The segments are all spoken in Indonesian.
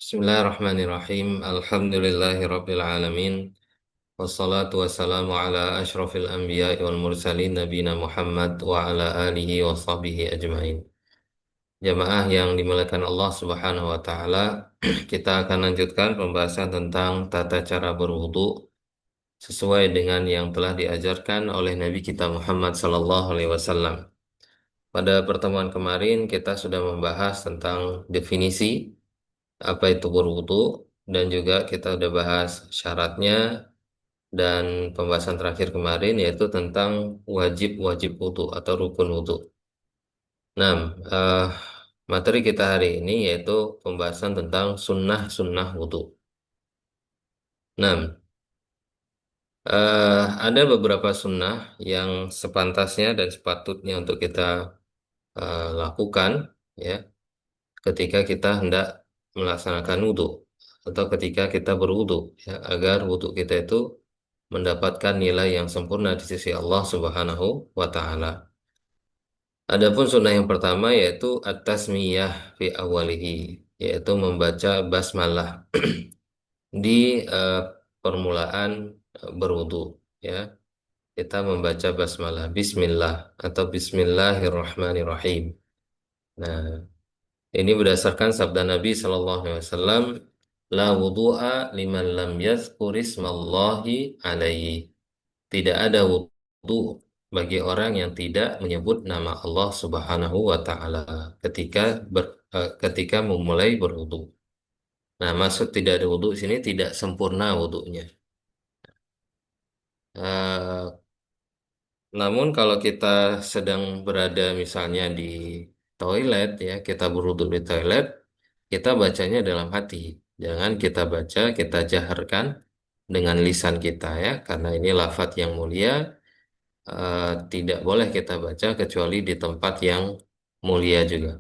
Bismillahirrahmanirrahim. Alhamdulillahirabbil alamin. Wassalatu wassalamu ala asyrafil anbiya'i wal mursalin nabiyina Muhammad wa ala alihi wa sahbihi ajmain. Jamaah yang dimuliakan Allah Subhanahu wa taala, kita akan lanjutkan pembahasan tentang tata cara berwudu sesuai dengan yang telah diajarkan oleh Nabi kita Muhammad sallallahu alaihi wasallam. Pada pertemuan kemarin kita sudah membahas tentang definisi apa itu berwudu dan juga kita udah bahas syaratnya dan pembahasan terakhir kemarin yaitu tentang wajib-wajib wudu atau rukun wudu. Nah, eh, materi kita hari ini yaitu pembahasan tentang sunnah-sunnah wudu. Nah, ada beberapa sunnah yang sepantasnya dan sepatutnya untuk kita lakukan ya ketika kita hendak melaksanakan wudhu atau ketika kita berwudhu ya, agar wudhu kita itu mendapatkan nilai yang sempurna di sisi Allah Subhanahu wa taala. Adapun sunnah yang pertama yaitu at-tasmiyah fi awalihi, yaitu membaca basmalah di eh, permulaan berwudhu ya. Kita membaca basmalah bismillah atau bismillahirrahmanirrahim. Nah, ini berdasarkan sabda Nabi Shallallahu Alaihi Wasallam, la wudu'a liman lam yazkurismallahi alaihi. Tidak ada wudu bagi orang yang tidak menyebut nama Allah Subhanahu wa taala ketika ketika memulai berwudu. Nah, maksud tidak ada wudu di sini tidak sempurna wudunya. Eh, Namun kalau kita sedang berada misalnya di toilet ya, kita berwudu di toilet, kita bacanya dalam hati. Jangan kita baca, kita jaharkan dengan lisan kita ya, karena ini lafadz yang mulia, tidak boleh kita baca kecuali di tempat yang mulia juga.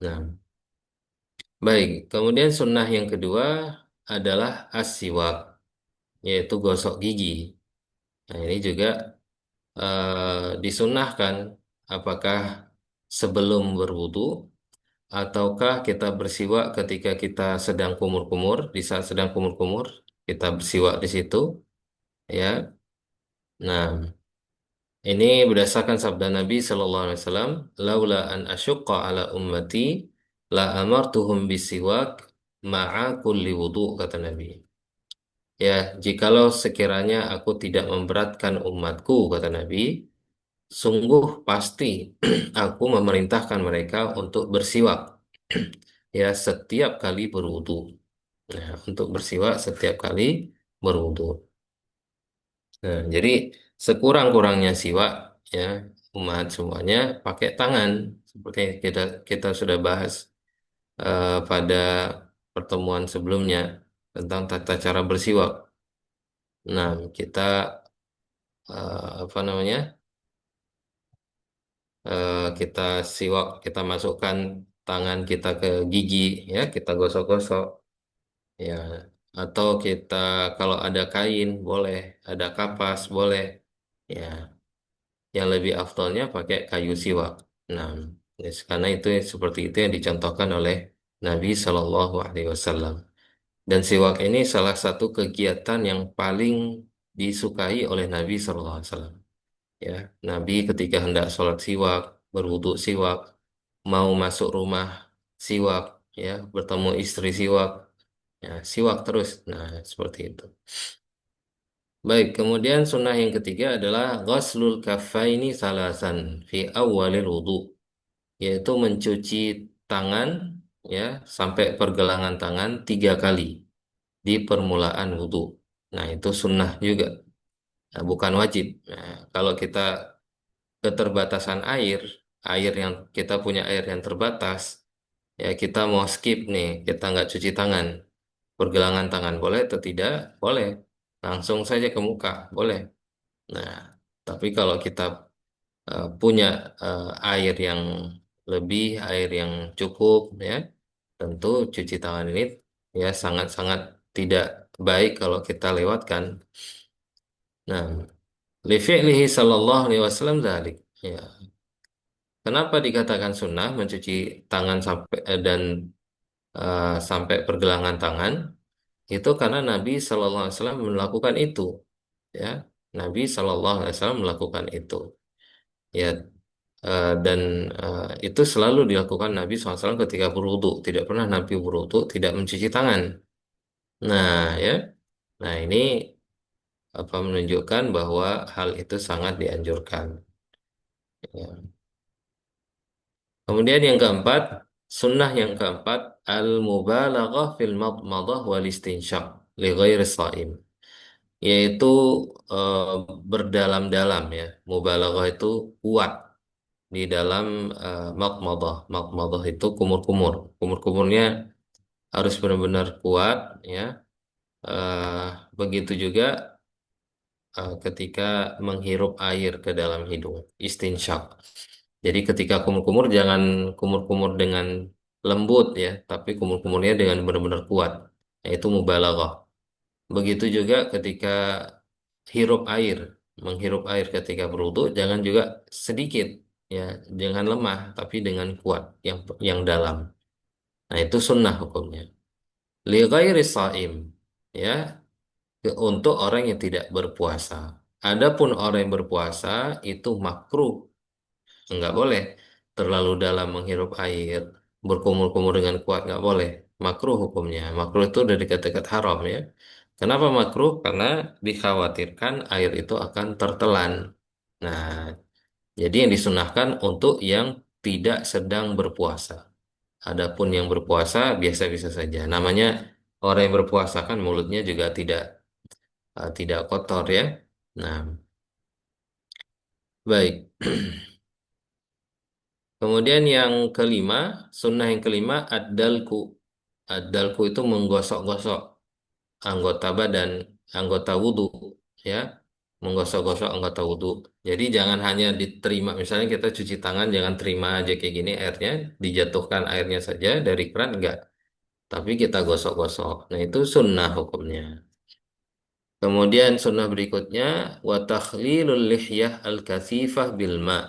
Nah, baik. Kemudian sunnah yang kedua adalah as-siwak, yaitu gosok gigi. Nah, ini juga disunnahkan apakah sebelum berwudu ataukah kita bersiwak ketika kita sedang kumur-kumur, di saat sedang kumur-kumur kita bersiwak di situ ya. Nah, ini berdasarkan sabda Nabi Shallallahu Alaihi Wasallam, laula an asyqa ala ummati la amartuhum bisiwak ma'a kulli wudu, kata Nabi. Ya, jikalau sekiranya aku tidak memberatkan umatku, kata Nabi, sungguh pasti aku memerintahkan mereka untuk bersiwak ya setiap kali berwudu. Nah, untuk bersiwak setiap kali berwudu. Nah, jadi sekurang-kurangnya siwak ya umat semuanya pakai tangan seperti yang kita sudah bahas pada pertemuan sebelumnya tentang tata cara bersiwak. Nah, kita apa namanya? Kita siwak, kita masukkan tangan kita ke gigi ya, kita gosok-gosok ya. Atau kita kalau ada kain boleh, ada kapas boleh ya. Yang lebih afdolnya pakai kayu siwak. Nah, karena itu seperti itu yang dicontohkan oleh Nabi Shallallahu Alaihi Wasallam. Dan siwak ini salah satu kegiatan yang paling disukai oleh Nabi Shallallahu Alaihi Wasallam. Ya, Nabi ketika hendak sholat siwak, berwudu siwak, mau masuk rumah siwak, ya, bertemu istri siwak, ya, siwak terus. Nah, seperti itu. Baik, kemudian sunnah yang ketiga adalah ghaslul kaffaini salasan fi awalil wudu, yaitu mencuci tangan ya sampai pergelangan tangan 3 kali di permulaan wudu. Nah, itu sunnah juga, nah, bukan wajib. Nah, kalau kita keterbatasan air, air yang kita punya air yang terbatas, ya kita mau skip nih, kita nggak cuci tangan, pergelangan tangan boleh atau tidak? Boleh, langsung saja ke muka, boleh. Nah, tapi kalau kita punya air yang lebih, air yang cukup, ya tentu cuci tangan ini ya sangat-sangat tidak baik kalau kita lewatkan. Nah, li fi'lihi sallallahu alaihi wasallam dzalik. Ya, kenapa dikatakan sunnah mencuci tangan sampai dan sampai pergelangan tangan itu karena Nabi Shallallahu Alaihi Wasallam melakukan itu, ya. Nabi Shallallahu Alaihi Wasallam melakukan itu, ya. Dan itu selalu dilakukan Nabi SAW ketika berwudu. Tidak pernah Nabi berwudu tidak mencuci tangan. Nah, ya. Nah, ini apa menunjukkan bahwa hal itu sangat dianjurkan. Ya. Kemudian yang keempat, sunnah yang keempat, al-mubalaghah fil madmadah wal istinsyaq li ghairi shaim, yaitu eh, berdalam-dalam ya. Mubalaghah itu kuat di dalam madmadah. Madmadah itu kumur-kumur. Kumur-kumurnya harus benar-benar kuat ya. Eh, Begitu juga ketika menghirup air ke dalam hidung, istinsyak. Jadi ketika kumur-kumur jangan kumur-kumur dengan lembut ya, tapi kumur-kumurnya dengan benar-benar kuat, yaitu mubalaghah. Begitu juga ketika hirup air, menghirup air ketika berwudu jangan juga sedikit ya, jangan lemah tapi dengan kuat yang dalam. Nah, itu sunnah hukumnya. Li ghairi shaim ya, untuk orang yang tidak berpuasa. Adapun orang yang berpuasa itu makruh, nggak boleh terlalu dalam menghirup air, berkumur-kumur dengan kuat nggak boleh. Makruh hukumnya. Makruh itu dari dekat-dekat haram ya. Kenapa makruh? Karena dikhawatirkan air itu akan tertelan. Nah, jadi yang disunahkan untuk yang tidak sedang berpuasa. Adapun yang berpuasa biasa-biasa saja. Namanya orang yang berpuasa kan mulutnya juga tidak kotor ya. Nah, baik. Kemudian yang kelima, sunnah yang kelima ad-dalku. Ad-dalku itu menggosok-gosok anggota badan, anggota wudhu, ya. Menggosok-gosok anggota wudhu. Jadi jangan hanya diterima, misalnya kita cuci tangan, jangan terima aja kayak gini airnya, dijatuhkan airnya saja dari keran, enggak. Tapi kita gosok-gosok. Nah, itu sunnah hukumnya. Kemudian sunnah berikutnya, wa takhlilul lihyah al-kathifah bil ma'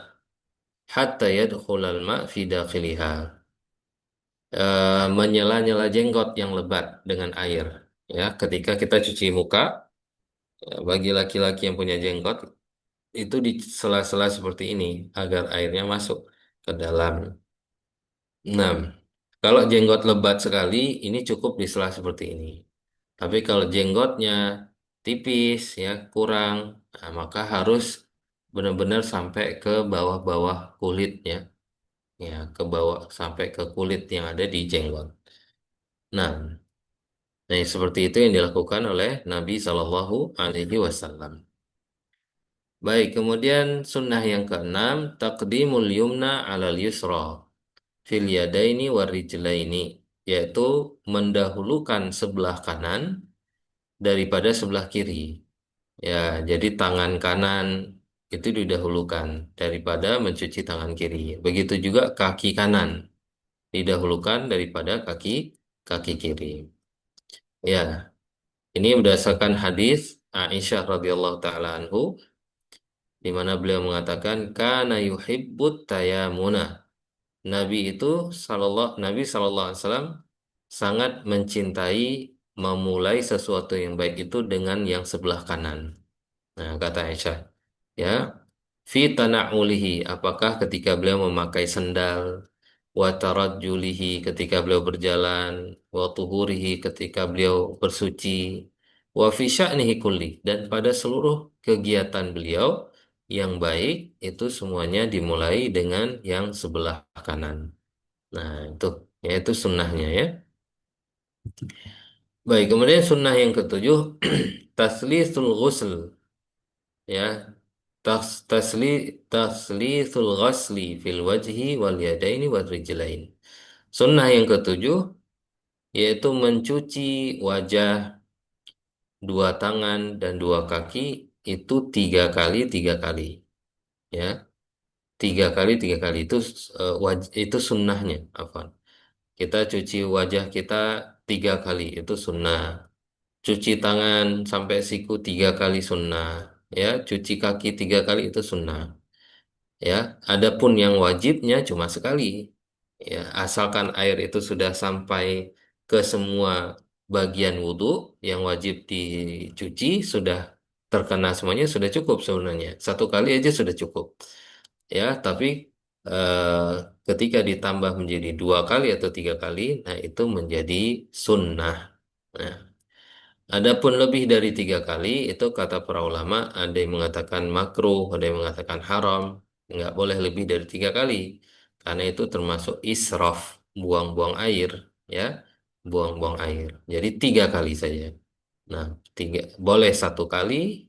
hatta yadkhulal ma' fi dakhiliha. Menyela-nyela jenggot yang lebat dengan air. Ya, ketika kita cuci muka, bagi laki-laki yang punya jenggot, itu di sela-sela seperti ini agar airnya masuk ke dalam. Nah, kalau jenggot lebat sekali, ini cukup di sela seperti ini. Tapi kalau jenggotnya tipis, ya kurang, nah, maka harus benar-benar sampai ke bawah-bawah kulitnya, ya ke bawah sampai ke kulit yang ada di jenggot. Nah, nah, seperti itu yang dilakukan oleh Nabi Shallallahu Alaihi Wasallam. Baik, kemudian sunnah yang keenam, taqdimul yumna alal yusra fil yadaini warijlaini, yaitu mendahulukan sebelah kanan daripada sebelah kiri. Ya, jadi tangan kanan itu didahulukan daripada mencuci tangan kiri. Begitu juga kaki kanan didahulukan daripada kaki kaki kiri. Ya, ini berdasarkan hadis Aisyah radhiyallahu taala anhu, di mana beliau mengatakan kana yuhibbut tayamuna. Nabi sallallahu alaihi wasallam sangat mencintai memulai sesuatu yang baik itu dengan yang sebelah kanan. Nah, kata Aisyah, ya, fi tana'ulihi, apakah ketika beliau memakai sandal, wa tarajjulihi ketika beliau berjalan, wa tuhurihi ketika beliau bersuci, wa fi sya'nihi kulli, dan pada seluruh kegiatan beliau yang baik itu semuanya dimulai dengan yang sebelah kanan. Nah, itu yaitu sunnahnya ya. Baik, kemudian sunnah yang ketujuh, taslisul ghusl ya. Taslithul ghasli fil wajhi wal yadaini wal rijlain. Sunnah yang ketujuh yaitu mencuci wajah, dua tangan dan dua kaki itu tiga kali ya, tiga kali itu itu sunnahnya apa? Kita cuci wajah kita tiga kali itu sunnah. Cuci tangan sampai siku tiga kali sunnah. Ya, cuci kaki tiga kali itu sunnah. Ya, adapun yang wajibnya cuma sekali. Ya, asalkan air itu sudah sampai ke semua bagian wudhu yang wajib dicuci, sudah terkena semuanya, sudah cukup sebenarnya. Satu kali aja sudah cukup. Ya, tapi eh, ketika ditambah menjadi dua kali atau tiga kali, nah itu menjadi sunnah. Nah, adapun lebih dari tiga kali, itu kata para ulama, ada yang mengatakan makruh, ada yang mengatakan haram, nggak boleh lebih dari tiga kali, karena itu termasuk israf, buang-buang air, ya, buang-buang air. Jadi tiga kali saja. Nah, tiga, boleh satu kali,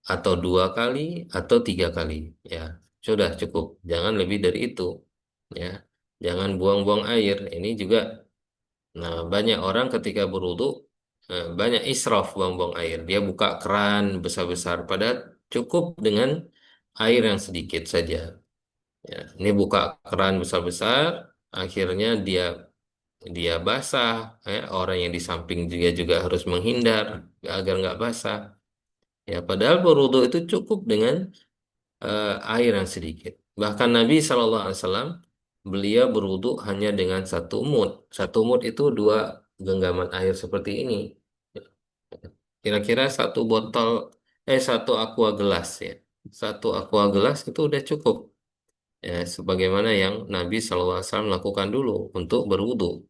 atau dua kali, atau tiga kali, ya, sudah cukup. Jangan lebih dari itu, ya. Jangan buang-buang air. Ini juga. Nah, banyak orang ketika berwudu banyak israf buang-buang air. Dia buka keran besar-besar, padahal cukup dengan air yang sedikit saja. Ya, ini buka keran besar-besar, akhirnya dia dia basah. Ya, orang yang di samping juga harus menghindar agar nggak basah. Ya, padahal berwudu itu cukup dengan air yang sedikit. Bahkan Nabi SAW beliau berwudu hanya dengan satu mud. Satu mud itu dua genggaman air seperti ini. Kira-kira satu botol, satu aqua gelas ya. Satu aqua gelas itu udah cukup. Ya, sebagaimana yang Nabi SAW lakukan dulu untuk berwudu.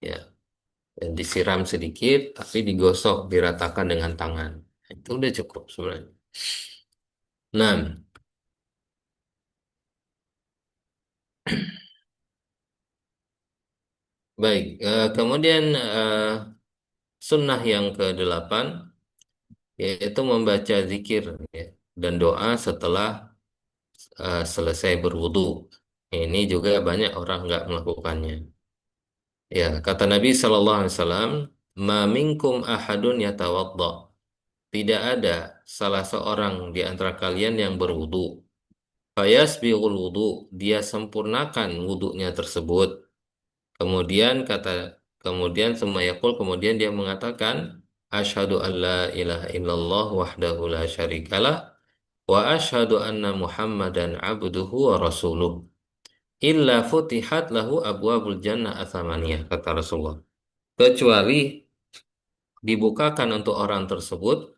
Ya, dan disiram sedikit, tapi digosok, diratakan dengan tangan. Itu udah cukup sebenarnya. Nah, baik. Kemudian sunnah yang ke-8 yaitu membaca zikir, ya, dan doa setelah selesai berwudu. Ini juga banyak orang nggak melakukannya. Ya, kata Nabi Shallallahu Alaihi Wasallam, "Ma minkum ahadun yatawadda." Tidak ada salah seorang di antara kalian yang berwudu. Fayasbighul wudu, dia sempurnakan wudunya tersebut. Kemudian semua yakul, kemudian dia mengatakan, asyhadu an la ilaha illallah wahdahu la syarikalah wa asyhadu anna Muhammadan abduhu wa rasuluh. Illa futihat lahu abwabul jannah atsamaniyah, kata Rasulullah. Kecuali dibukakan untuk orang tersebut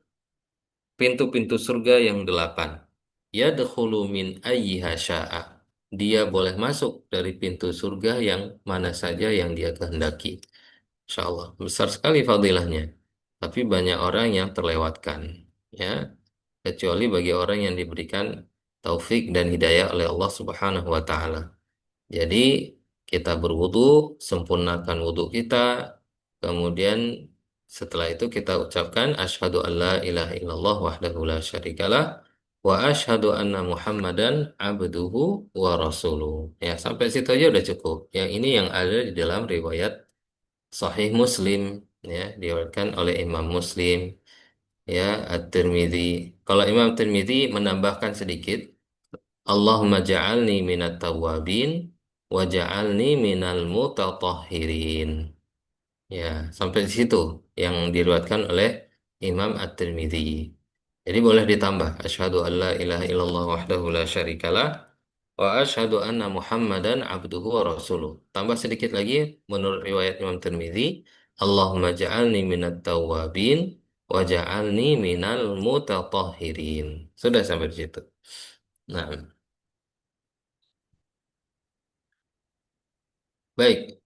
pintu-pintu surga yang 8. Yadkhulu min ayyiha sya'a. Dia boleh masuk dari pintu surga yang mana saja yang dia kehendaki. Insya Allah, besar sekali fadilahnya. Tapi banyak orang yang terlewatkan, ya, kecuali bagi orang yang diberikan taufik dan hidayah oleh Allah Subhanahu wa taala. Jadi kita berwudu, sempurnakan wudu kita, kemudian setelah itu kita ucapkan asyhadu alla ilaha illallah wahdahu la syarikalah wa asyhadu anna Muhammadan abduhu wa rasuluh. Ya, sampai situ aja udah cukup. Yang ini yang ada di dalam riwayat Sahih Muslim, ya, diriwayatkan oleh Imam Muslim, ya, At-Tirmidzi. Kalau Imam Tirmidzi menambahkan sedikit, Allahumma ja'alni minat tawwabin wa ja'alni minal mutatahhirin. Ya, sampai di situ yang diriwayatkan oleh Imam At-Tirmidzi. Jadi boleh ditambah asyhadu an la ilaha illallah wahdahu la syarikalah wa asyhadu anna Muhammadan abduhu wa rasuluh. Tambah sedikit lagi menurut riwayat Imam Tirmidzi, Allahumma ja'alni minat tawwabin wa ja'alni minal mutatahhirin. Sudah sampai di situ. Nah, baik.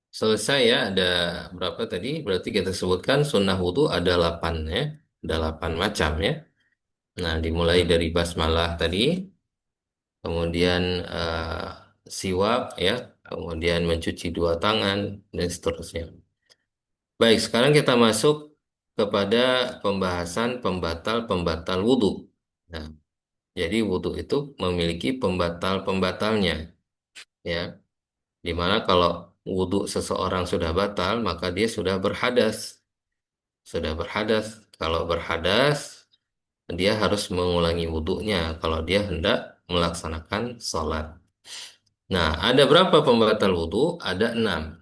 Selesai ya, ada berapa tadi? Berarti kita sebutkan sunnah wudhu ada 8 ya. Ada 8 macam ya. Nah, dimulai dari basmalah tadi, kemudian siwak ya, kemudian mencuci dua tangan, dan seterusnya. Baik, sekarang kita masuk kepada pembahasan pembatal-pembatal wudhu. Nah, jadi wudhu itu memiliki pembatal-pembatalnya ya. Dimana kalau wudhu seseorang sudah batal, maka dia sudah berhadas. Sudah berhadas. Kalau berhadas, dia harus mengulangi wudhunya kalau dia hendak melaksanakan sholat. Nah, ada berapa pembatal wudhu? Ada 6.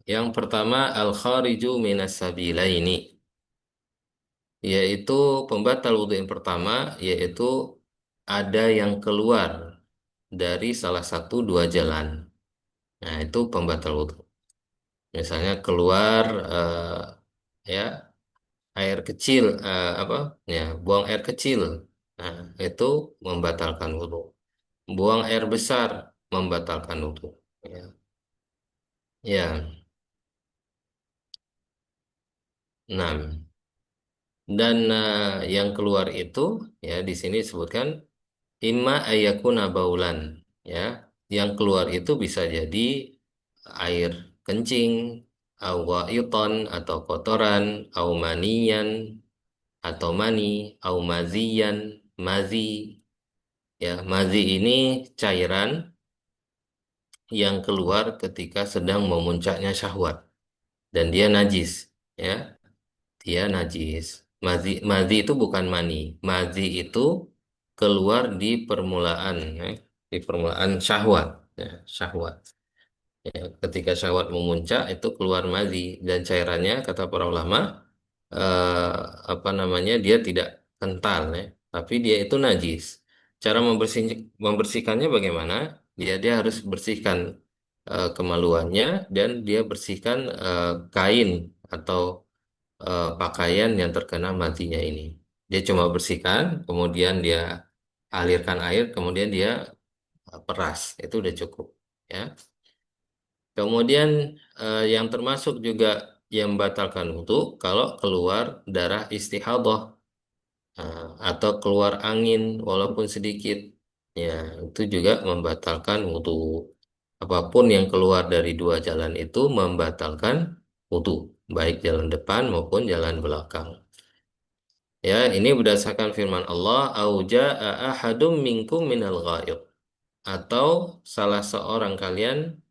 Yang pertama, al-khariju minas sabilaini, yaitu pembatal wudhu yang pertama, yaitu ada yang keluar dari salah satu dua jalan. Nah, itu pembatal wudhu. Misalnya keluar ya air kecil apa ya buang air kecil. Nah, itu membatalkan wudhu. Buang air besar membatalkan wudhu. Ya. Ya. Nah, dan yang keluar itu ya di sini disebutkan imma ayakuna baulan ya. Yang keluar itu bisa jadi air kencing, awaiton atau kotoran, au manian atau mani, au mazian, mazi ya. Mazi ini cairan yang keluar ketika sedang memuncaknya syahwat dan dia najis ya. Dia najis. Mazi itu bukan mani. Mazi itu keluar di permulaan, ya, di permulaan syahwat, ya, syahwat. Ya, ketika syahwat memuncak itu keluar mazi dan cairannya kata para ulama eh, apa namanya dia tidak kental, ya, tapi dia itu najis. Cara membersihkannya bagaimana? Dia harus bersihkan kemaluannya dan dia bersihkan kain atau pakaian yang terkena matinya ini. Dia cuma bersihkan, kemudian dia alirkan air, kemudian dia peras. Itu udah cukup. Ya. Kemudian yang termasuk juga yang membatalkan wudhu kalau keluar darah istihadah atau keluar angin walaupun sedikit. Ya, itu juga membatalkan wudhu. Apapun yang keluar dari dua jalan itu membatalkan wudhu, baik jalan depan maupun jalan belakang. Ya, ini berdasarkan firman Allah, auja ahadum minkum minal ghaib. Atau salah seorang kalian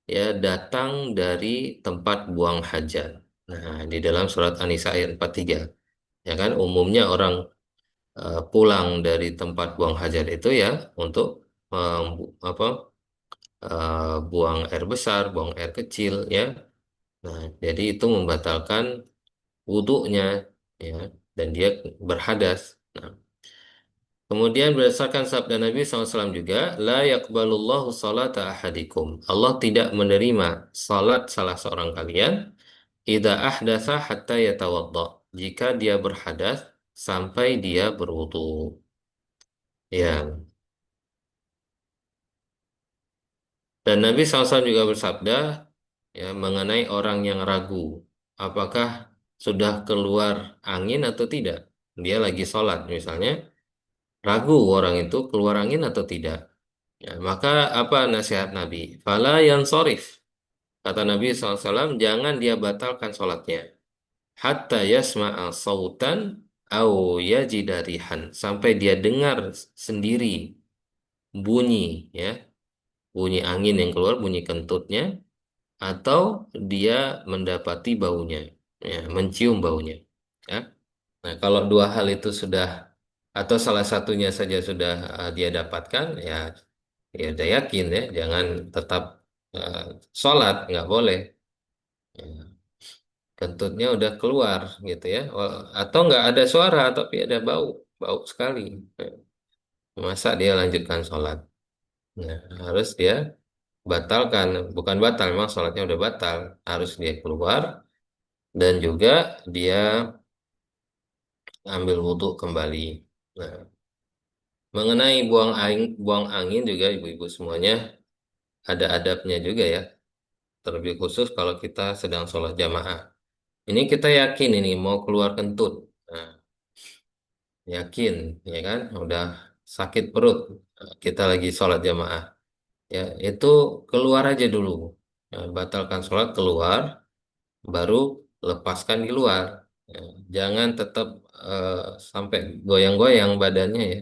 ya datang dari tempat buang hajat. Nah, di dalam surat An-Nisa ayat 43. Ya kan, umumnya orang pulang dari tempat buang hajat itu ya untuk apa buang air besar, buang air kecil ya. Nah, jadi itu membatalkan wudhunya ya dan dia berhadas. Nah, kemudian berdasarkan sabda Nabi SAW juga, La yakbalullahu salata ahadikum. Allah tidak menerima salat salah seorang kalian, Ida ahdasa hatta yatawadda. Jika dia berhadas, sampai dia berwudu. Ya. Dan Nabi SAW juga bersabda, ya, mengenai orang yang ragu, apakah sudah keluar angin atau tidak. Dia lagi sholat misalnya, ragu orang itu keluar angin atau tidak. Ya, maka apa nasihat Nabi? Fala sorif. Kata Nabi SAW, jangan dia batalkan sholatnya. Hatta yasma'a sautan au yajidarihan. Sampai dia dengar sendiri bunyi, ya, bunyi angin yang keluar, bunyi kentutnya, atau dia mendapati baunya, ya, mencium baunya. Ya. Nah, kalau dua hal itu sudah, atau salah satunya saja sudah dia dapatkan, ya ya udah yakin ya, jangan tetap eh, sholat, nggak boleh. Ya, kentutnya udah keluar gitu ya, atau nggak ada suara tapi ada bau, bau sekali. Ya, masa dia lanjutkan sholat? Nah, harus dia batalkan, bukan batal, memang sholatnya udah batal, harus dia keluar dan juga dia ambil wudhu kembali. Nah, mengenai buang angin juga ibu-ibu semuanya ada adabnya juga ya. Terlebih khusus kalau kita sedang sholat jamaah. Ini kita yakin ini mau keluar kentut. Nah, yakin, ya kan? Udah sakit perut. Kita lagi sholat jamaah. Ya, itu keluar aja dulu. Nah, batalkan sholat keluar, baru lepaskan di luar. Ya, jangan tetap eh, sampai goyang-goyang badannya ya.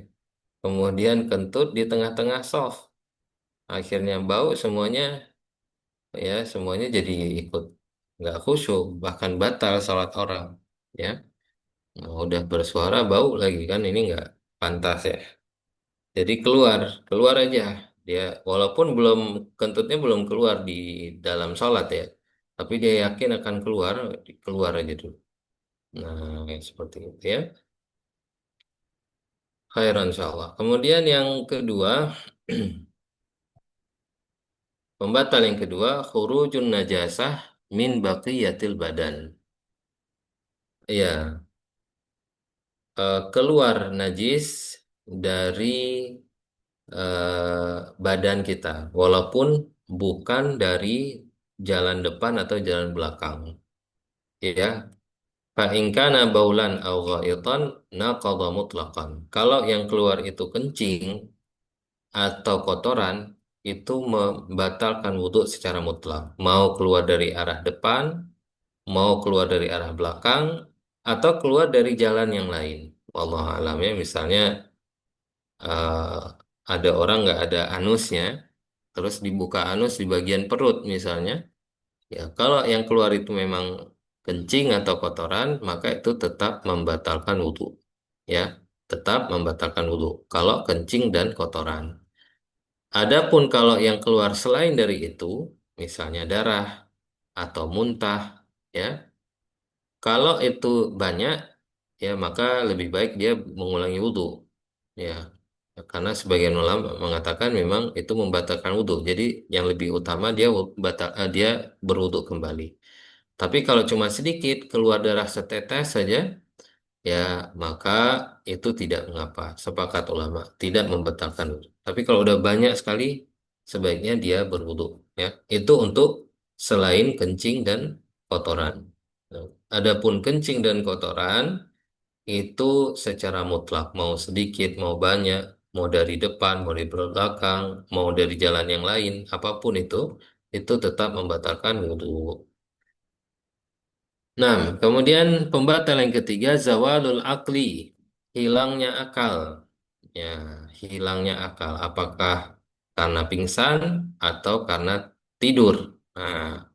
Kemudian kentut di tengah-tengah soft. Akhirnya bau semuanya ya semuanya jadi ikut nggak khusyuk bahkan batal salat orang ya. Nah, udah bersuara bau lagi kan ini nggak pantas ya. Jadi keluar aja dia walaupun kentutnya belum keluar di dalam salat ya. Tapi dia yakin akan keluar aja dulu. Nah, seperti itu ya. Khairan insyaallah. Kemudian yang kedua Pembatal yang kedua, khurujun najasah min baqiyatil badan. Iya, keluar najis dari badan kita, walaupun bukan dari jalan depan atau jalan belakang. Ya, fa in kana baulan aw ghaitan naqadha mutlaqan. Kalau yang keluar itu kencing atau kotoran, itu membatalkan wudhu secara mutlak. Mau keluar dari arah depan, mau keluar dari arah belakang, atau keluar dari jalan yang lain. Wallahu alam ya, misalnya eh, ada orang nggak ada anusnya, terus dibuka anus di bagian perut misalnya, ya kalau yang keluar itu memang kencing atau kotoran, maka itu tetap membatalkan wudhu, ya, tetap membatalkan wudhu. Kalau kencing dan kotoran. Adapun kalau yang keluar selain dari itu, misalnya darah atau muntah, ya, kalau itu banyak, ya maka lebih baik dia mengulangi wudhu, ya, karena sebagian ulama mengatakan memang itu membatalkan wudhu. Jadi yang lebih utama dia dia berwudhu kembali. Tapi kalau cuma sedikit keluar darah setetes saja, ya maka itu tidak mengapa. Sepakat ulama tidak membatalkan wudhu. Tapi kalau udah banyak sekali, sebaiknya dia berwudhu. Ya, itu untuk selain kencing dan kotoran. Nah, adapun kencing dan kotoran itu secara mutlak, mau sedikit, mau banyak, mau dari depan, mau dari belakang, mau dari jalan yang lain, apapun itu tetap membatalkan wudhu. Nah, kemudian pembatal yang ketiga, zawalul akli, hilangnya akal. Ya, hilangnya akal. Apakah karena pingsan atau karena tidur? Nah,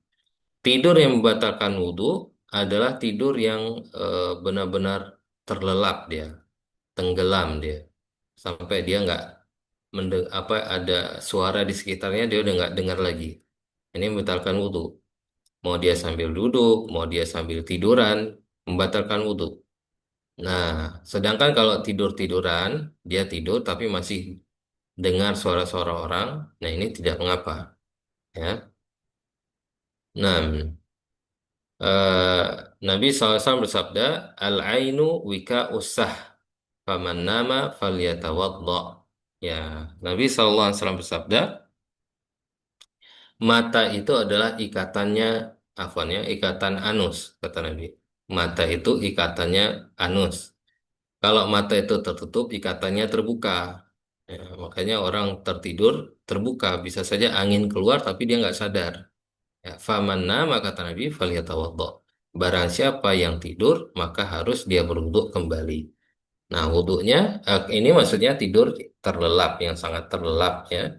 tidur yang membatalkan wudhu adalah tidur yang benar-benar terlelap dia, tenggelam dia, sampai dia nggak apa ada suara di sekitarnya dia udah nggak dengar lagi. Ini membatalkan wudhu. Mau dia sambil duduk, mau dia sambil tiduran, membatalkan wudhu. Nah, sedangkan kalau tidur-tiduran, dia tidur tapi masih dengar suara-suara orang, nah ini tidak mengapa. Ya. Nah, eh, Nabi SAW bersabda, Al-ainu wika usah, faman nama falyatawadda. Ya, Nabi SAW bersabda, mata itu adalah ikatannya, afwan ya, ikatan anus, kata Nabi. Mata itu ikatannya anus. Kalau mata itu tertutup, ikatannya terbuka. Ya, makanya orang tertidur terbuka, bisa saja angin keluar tapi dia nggak sadar. Ya, faman nama kata Nabi, falyatawaddo. Barang siapa yang tidur, maka harus dia berwudu kembali. Nah, wudhunya, ini maksudnya tidur terlelap, yang sangat terlelap ya.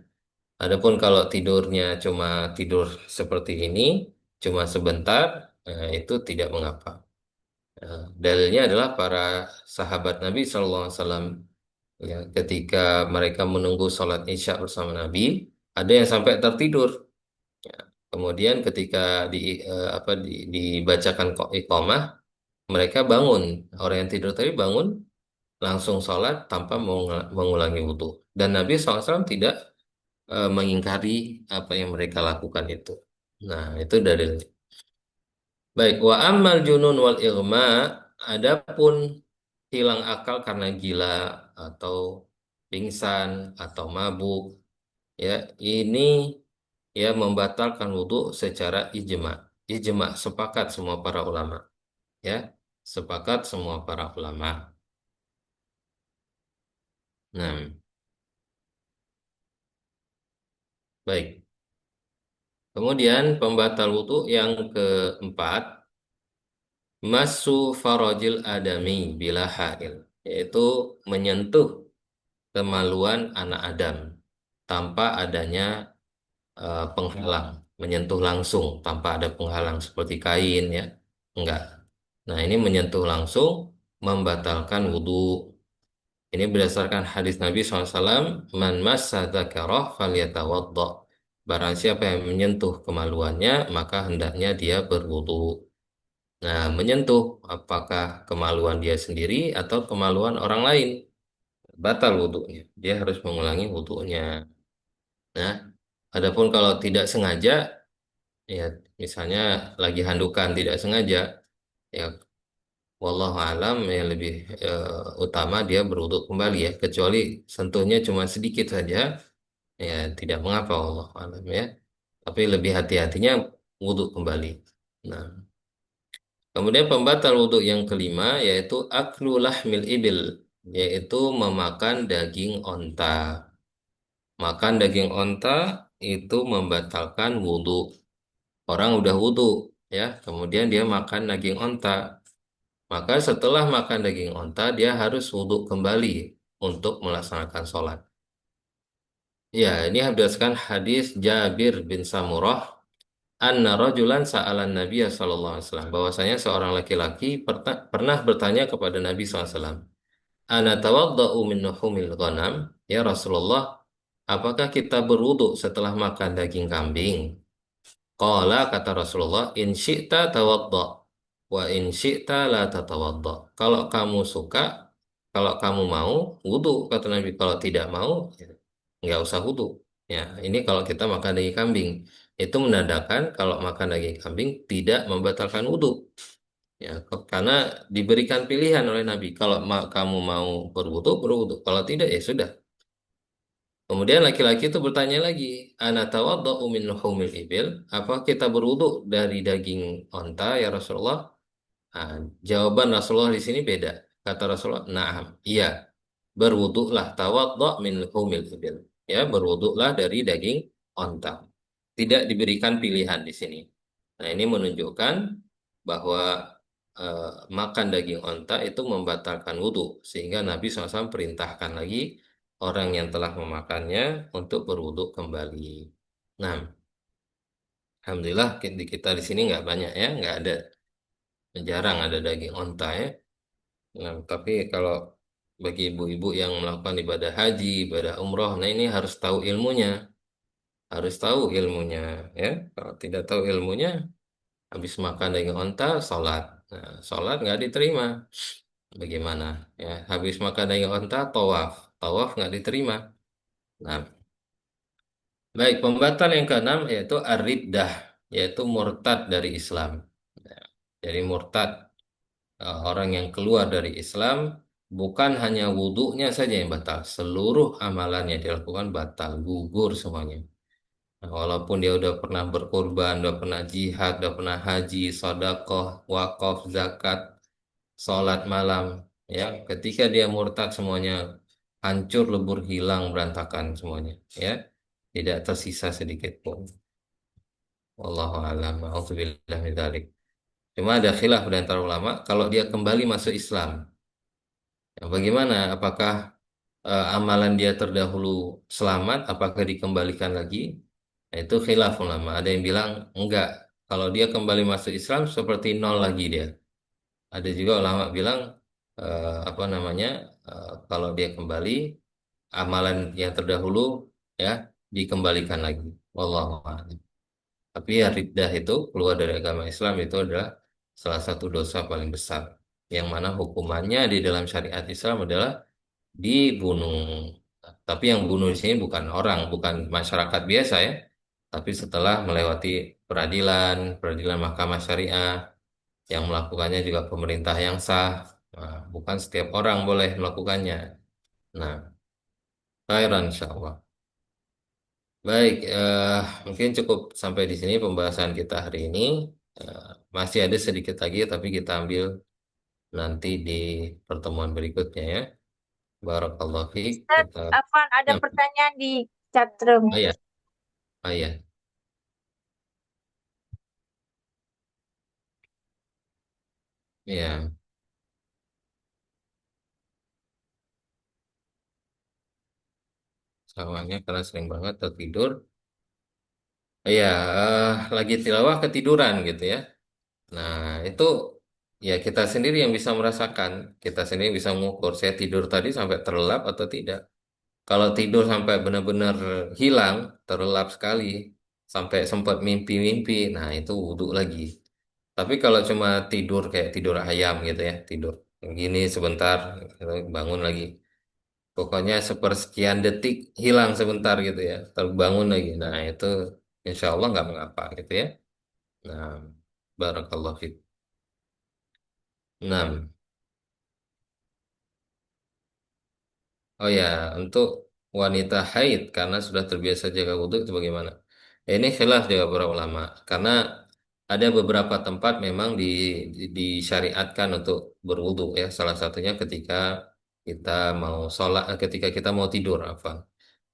Adapun kalau tidurnya cuma tidur seperti ini, cuma sebentar, itu tidak mengapa. Dalilnya adalah para sahabat Nabi SAW, ya, ketika mereka menunggu sholat Isya bersama Nabi, ada yang sampai tertidur. Ya, kemudian ketika dibacakan iqamah, mereka bangun. Orang yang tidur tadi bangun, langsung sholat tanpa mengulangi wudhu. Dan Nabi SAW tidak mengingkari apa yang mereka lakukan itu. Nah, itu dalilnya. Baik, wa ammal junun wal ilma, adapun hilang akal karena gila atau pingsan atau mabuk, ya ini ya membatalkan wudhu secara ijma. Ijma sepakat semua para ulama, ya sepakat semua para ulama. Nah, baik. Kemudian pembatal wudhu yang keempat, masu farojil adami bila hail, yaitu menyentuh kemaluan anak Adam tanpa adanya penghalang, menyentuh langsung tanpa ada penghalang seperti kain ya, enggak. Nah ini menyentuh langsung membatalkan wudhu. Ini berdasarkan hadis Nabi SAW, man massa dzakarah falyatawadda. Barang siapa yang menyentuh kemaluannya, maka hendaknya dia berwudhu. Nah, menyentuh apakah kemaluan dia sendiri atau kemaluan orang lain, batal wudhunya. Dia harus mengulangi wudhunya. Nah, Adapun kalau tidak sengaja, ya misalnya lagi handukan tidak sengaja, ya wallahu alam ya lebih utama dia berwudu kembali ya, kecuali sentuhnya cuma sedikit saja, ya tidak mengapa wallahu alam ya. Tapi lebih hati-hatinya wudu kembali. Nah, kemudian pembatal wudhu yang kelima yaitu aklu lahmil ibil, yaitu memakan daging onta. Makan daging onta itu membatalkan wudhu. Orang udah wudhu, ya, kemudian dia makan daging onta. Maka setelah makan daging onta, dia harus wudhu kembali untuk melaksanakan sholat. Ya, ini berdasarkan hadis Jabir bin Samurah anna rajulan sa'alan Nabi sallallahu alaihi wasallam, bahwasanya seorang laki-laki pernah bertanya kepada Nabi SAW, ana tawadda'u min nuhumil ghanam, ya Rasulullah, apakah kita berwudu setelah makan daging kambing? Qala, kata Rasulullah, in syi'ta tawadda wa in syi'ta la tatawadda. Kalau kamu suka, kalau kamu mau wudu, kata Nabi. Kalau tidak mau, ya, nggak usah wudu. Ya, ini kalau kita makan daging kambing, itu menandakan kalau makan daging kambing tidak membatalkan wudu. Ya, karena diberikan pilihan oleh Nabi. Kalau kamu mau berwudu, berwudu. Kalau tidak, ya sudah. Kemudian laki-laki itu bertanya lagi, ana tawadda'u min luhumil ibil? Apa kita berwudu dari daging onta ya Rasulullah? Nah, jawaban Rasulullah di sini beda. Kata Rasulullah, "Na'am, iya. Berwuduklah tawadda' min luhumil ibil." Ya, berwuduklah dari daging onta. Tidak diberikan pilihan di sini. Nah, ini menunjukkan bahwa eh, makan daging onta itu membatalkan wudhu, sehingga Nabi SAW perintahkan lagi orang yang telah memakannya untuk berwudhu kembali. Nah, Alhamdulillah di kita di sini nggak banyak ya, nggak ada, jarang ada daging onta ya. Nah, tapi kalau bagi ibu-ibu yang melakukan ibadah haji, ibadah umroh, nah ini harus tahu ilmunya, harus tahu ilmunya ya. Kalau tidak tahu ilmunya, habis makan daging onta, sholat. Nah, sholat nggak diterima. Bagaimana? Ya, habis makan daging onta, tawaf. Tawaf nggak diterima. Nah, baik, pembatal yang keenam yaitu ar-riddah, yaitu murtad dari Islam. Ya, jadi murtad, orang yang keluar dari Islam, bukan hanya wudhunya saja yang batal, seluruh amalannya dilakukan batal, gugur semuanya. Nah, walaupun dia udah pernah berkorban, udah pernah jihad, udah pernah haji, sedekah, wakaf, zakat, sholat malam, ya, ketika dia murtad semuanya hancur, lebur, hilang, berantakan semuanya, ya, tidak tersisa sedikit pun. Wallahu a'lam. Auzubillah min dzalik. Cuma ada khilaf di antara ulama kalau dia kembali masuk Islam. Ya, bagaimana? Apakah amalan dia terdahulu selamat? Apakah dikembalikan lagi? Nah, itu khilaf ulama. Ada yang bilang enggak. Kalau dia kembali masuk Islam seperti nol lagi dia. Ada juga ulama bilang apa namanya? Kalau dia kembali amalan yang terdahulu ya dikembalikan lagi. Wallahu a'lam. Tapi ya riddah itu keluar dari agama Islam itu adalah salah satu dosa paling besar. Yang mana hukumannya di dalam syariat Islam adalah dibunuh. Tapi yang bunuh di sini bukan orang, bukan masyarakat biasa ya. Tapi setelah melewati peradilan, peradilan mahkamah syariah, yang melakukannya juga pemerintah yang sah. Nah, bukan setiap orang boleh melakukannya. Nah, khairan insyaallah. Baik, mungkin cukup sampai di sini pembahasan kita hari ini. Eh, Masih ada sedikit lagi, tapi kita ambil nanti di pertemuan berikutnya ya. Barakallahu fiik. Ustaz, Kita, Afan, ada ya, pertanyaan di chatroom. oh ya, oh ya, ya, soalnya karena sering banget tertidur. Iya, lagi tilawah ketiduran gitu ya. Nah, itu ya kita sendiri yang bisa merasakan, kita sendiri bisa mengukur saya tidur tadi sampai terlelap atau tidak. Kalau tidur sampai benar-benar hilang, terlelap sekali, sampai sempat mimpi-mimpi, nah itu wudhu lagi. Tapi kalau cuma tidur kayak tidur ayam gitu ya, tidur gini sebentar, gitu, bangun lagi. Pokoknya sepersekian detik hilang sebentar gitu ya, terbangun lagi. Nah itu insya Allah nggak mengapa gitu ya. Nah, barakallah fiik. Nah, oh ya, untuk wanita haid karena sudah terbiasa jaga wudhu itu bagaimana? Ini khilaf juga para ulama karena ada beberapa tempat memang disyariatkan untuk berwudhu ya. Salah satunya ketika kita mau sholat, ketika kita mau tidur, apa?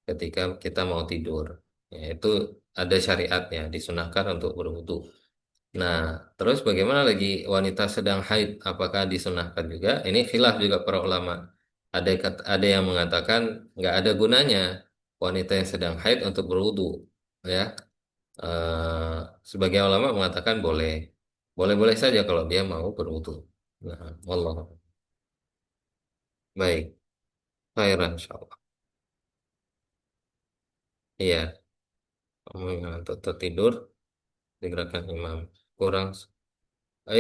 Ketika kita mau tidur, ya, itu ada syariatnya, disunahkan untuk berwudhu. Nah, terus bagaimana lagi wanita sedang haid? Apakah disunahkan juga? Ini khilaf juga para ulama. Ada yang mengatakan nggak ada gunanya wanita yang sedang haid untuk berwudu, ya. Eh, Sebagian ulama mengatakan boleh, boleh-boleh saja kalau dia mau berwudu. Nah, Allah baik, khairan insyaallah. Iya, kamu yang tertidur digerakkan imam kurang.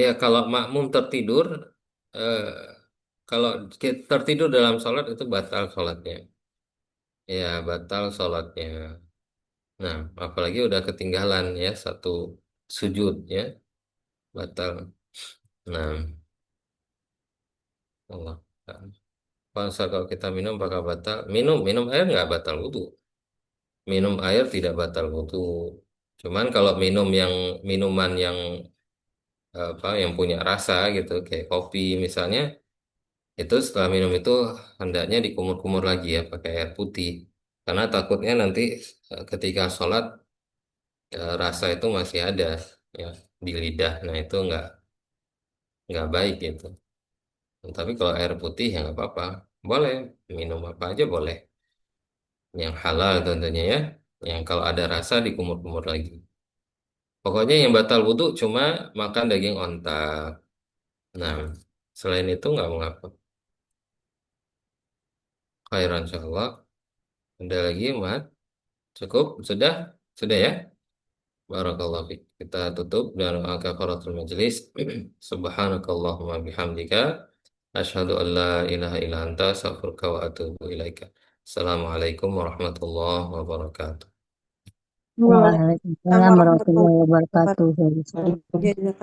Ya, kalau makmum tertidur, eh, kalau tertidur dalam sholat itu batal sholatnya. Ya, batal sholatnya. Nah, apalagi udah ketinggalan ya satu sujud ya, batal. Nah, Allah. Puasa kalau kita minum apakah batal? Minum, minum air nggak batal wudhu. Minum air tidak batal wudhu. Cuman kalau minum yang minuman yang apa yang punya rasa gitu, kayak kopi misalnya, itu setelah minum itu hendaknya dikumur-kumur lagi ya pakai air putih. Karena takutnya nanti ketika sholat rasa itu masih ada ya di lidah. Nah itu nggak baik gitu. Tapi kalau air putih ya nggak apa-apa. Boleh minum apa aja boleh. Yang halal tentunya ya. Yang kalau ada rasa dikumur-kumur lagi. Pokoknya yang batal wudhu cuma makan daging onta. Nah selain itu nggak mengapa. Khairan insyaallah. Ada lagi Mat? Cukup? Sudah? Sudah ya? Barakallahu fiik. Kita tutup dengan doa kafaratul majelis. Subhanakallahumma bihamdika asyhadu an la ilaha illa anta astaghfiruka wa atubu ilaika. Assalamualaikum warahmatullahi wabarakatuh. Waalaikumsalam Waalaikumsalam warahmatullahi warahmatullahi wabarakatuh. wabarakatuh. Jazakallah.